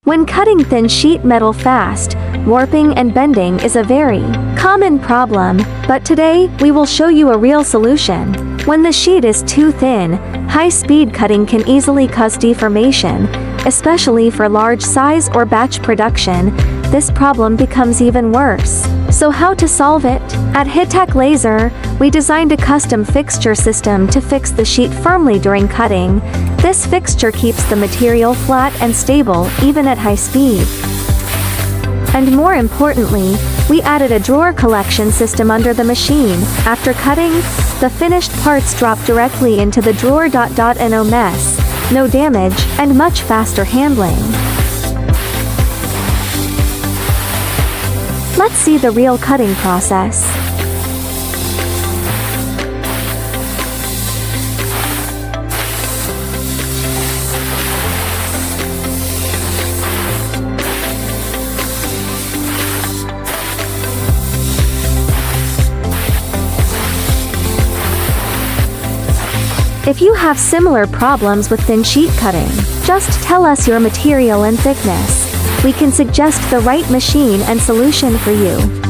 When cutting thin sheet metal fast, warping and bending is a very common problem, but today we will show you a real solution. When the sheet is too thin, high-speed cutting can easily cause deformation, especially for large size or batch production. This problem becomes even worse. So how to solve it? At Hitec Laser, we designed a custom fixture system to fix the sheet firmly during cutting. This fixture keeps the material flat and stable even at high speed. And more importantly, we added a drawer collection system under the machine. After cutting, the finished parts drop directly into the drawer. No mess, no damage, and much faster handling. Let's see the real cutting process. If you have similar problems with thin sheet cutting, just tell us your material and thickness. We can suggest the right machine and solution for you.